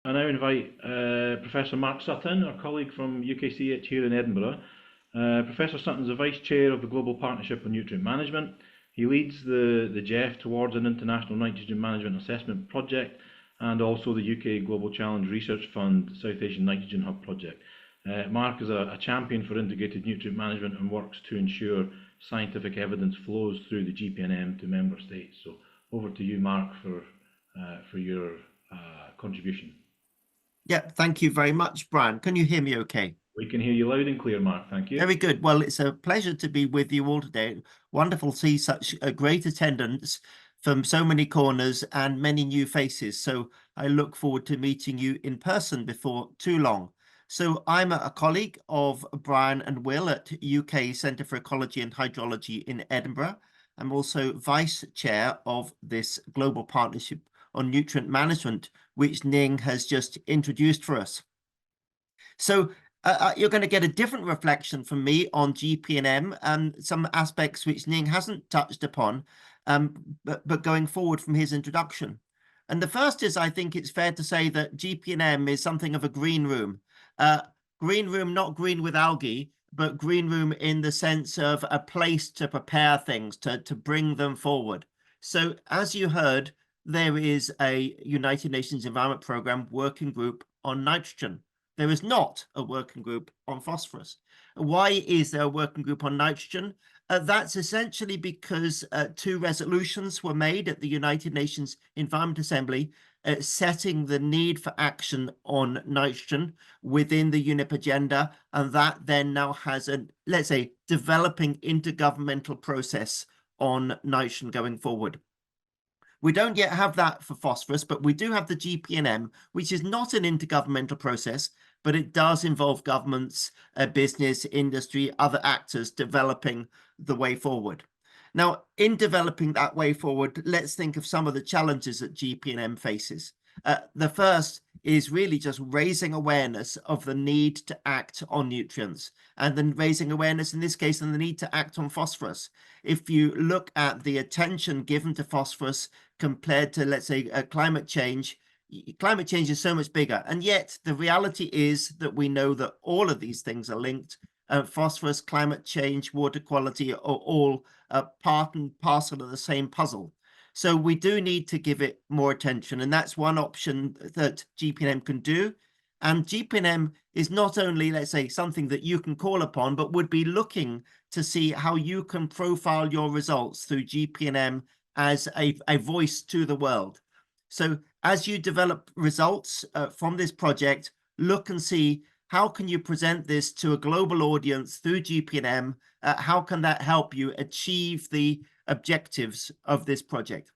I now invite Professor Mark Sutton, our colleague from UKCEH here in Edinburgh. Professor Sutton is the Vice Chair of the Global Partnership on Nutrient Management. He leads the GEF towards an international nitrogen management assessment project and also the UK Global Challenge Research Fund South Asian Nitrogen Hub project. Mark is a champion for integrated nutrient management and works to ensure scientific evidence flows through the GPNM to member states. So over to you, Mark, for your contribution. Yeah, thank you very much, Brian. Can you hear me okay? We can hear you loud and clear, Mark. Thank you. Very good. Well, it's a pleasure to be with you all today. Wonderful to see such a great attendance from so many corners and many new faces. So I look forward to meeting you in person before too long. So I'm a colleague of Brian and Will at UK Centre for Ecology and Hydrology in Edinburgh. I'm also vice chair of this global partnership on nutrient management, which Ning has just introduced for us. So you're going to get a different reflection from me on GP&M and some aspects which Ning hasn't touched upon, but going forward from his introduction. And the first is, I think it's fair to say that GP&M is something of a green room. Green room, not green with algae, but green room in the sense of a place to prepare things, to bring them forward. So as you heard, there is a United Nations Environment Programme working group on nitrogen. There is not a working group on phosphorus. Why is there a working group on nitrogen? That's essentially because two resolutions were made at the United Nations Environment Assembly setting the need for action on nitrogen within the UNEP agenda, and that then now has a, let's say, developing intergovernmental process on nitrogen going forward. We don't yet have that for phosphorus, but we do have the GP&M, which is not an intergovernmental process, but it does involve governments, business, industry, other actors developing the way forward. Now, in developing that way forward, let's think of some of the challenges that GP&M faces. The first is really just raising awareness of the need to act on nutrients, and then raising awareness in this case on the need to act on phosphorus. If you look at the attention given to phosphorus compared to, let's say, climate change is so much bigger. And yet the reality is that we know that all of these things are linked. Phosphorus, climate change, water quality are all part and parcel of the same puzzle. So we do need to give it more attention. And that's one option that GP&M can do. And GP&M is not only, let's say, something that you can call upon, but would be looking to see how you can profile your results through GP&M as a voice to the world. So as you develop results from this project, look and see how can you present this to a global audience through GP&M? How can that help you achieve the objectives of this project?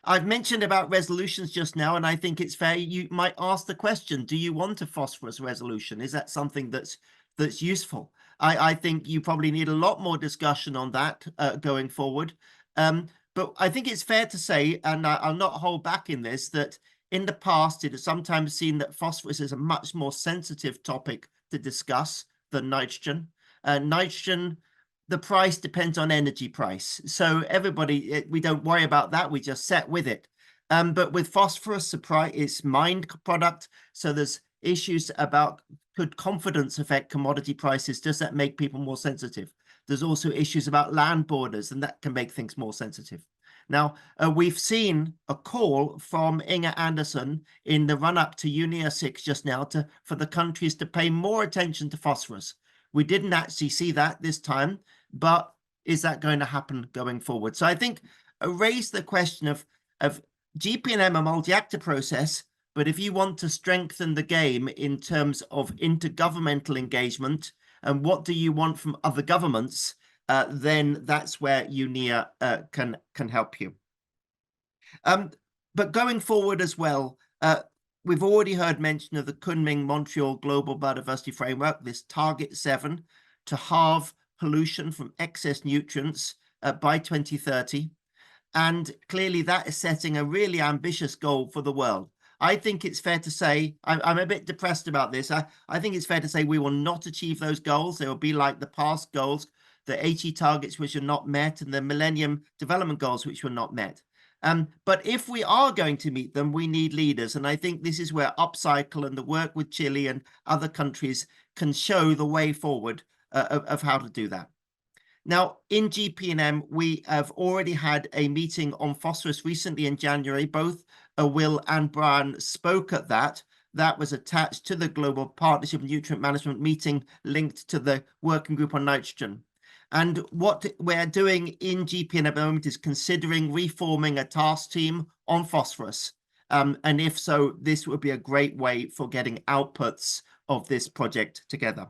I've mentioned about resolutions just now, and I think it's fair you might ask the question, do you want a phosphorus resolution? Is that something that's useful? I think you probably need a lot more discussion on that going forward. But I think it's fair to say, and I'll not hold back in this, that in the past, it has sometimes seen that phosphorus is a much more sensitive topic to discuss than nitrogen. Nitrogen, the price depends on energy price. So everybody, we don't worry about that. We just set with it. But with phosphorus, the price is mined product. So there's issues about, could confidence affect commodity prices? Does that make people more sensitive? There's also issues about land borders, and that can make things more sensitive. Now, we've seen a call from Inge Anderson in the run-up to UKCEH just now for the countries to pay more attention to phosphorus. We didn't actually see that this time, but is that going to happen going forward? So I think raise the question of GP&M, a multi-actor process, but if you want to strengthen the game in terms of intergovernmental engagement, and what do you want from other governments, then that's where UNEA can help you. But going forward as well, we've already heard mention of the Kunming-Montreal Global Biodiversity Framework, this Target 7, to halve pollution from excess nutrients by 2030. And clearly that is setting a really ambitious goal for the world. I think it's fair to say, I'm a bit depressed about this. I think it's fair to say we will not achieve those goals. They will be like the past goals, the 80 targets which are not met, and the Millennium Development Goals which were not met. But if we are going to meet them, we need leaders. And I think this is where uPcycle and the work with Chile and other countries can show the way forward of how to do that. Now, in GP&M, we have already had a meeting on phosphorus recently in January. Both Will and Brian spoke at that. That was attached to the Global Partnership and Nutrient Management meeting linked to the working group on nitrogen. And what we're doing in GP&M at the moment is considering reforming a task team on phosphorus. And if so, this would be a great way for getting outputs of this project together.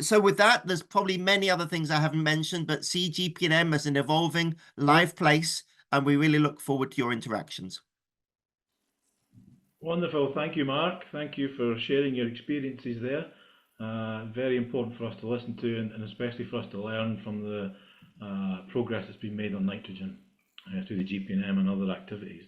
So with that, there's probably many other things I haven't mentioned, but see GP&M as an evolving live place, and we really look forward to your interactions. Wonderful. Thank you, Mark. Thank you for sharing your experiences there. Very important for us to listen to, and especially for us to learn from the progress that's been made on nitrogen through the GP&M and other activities.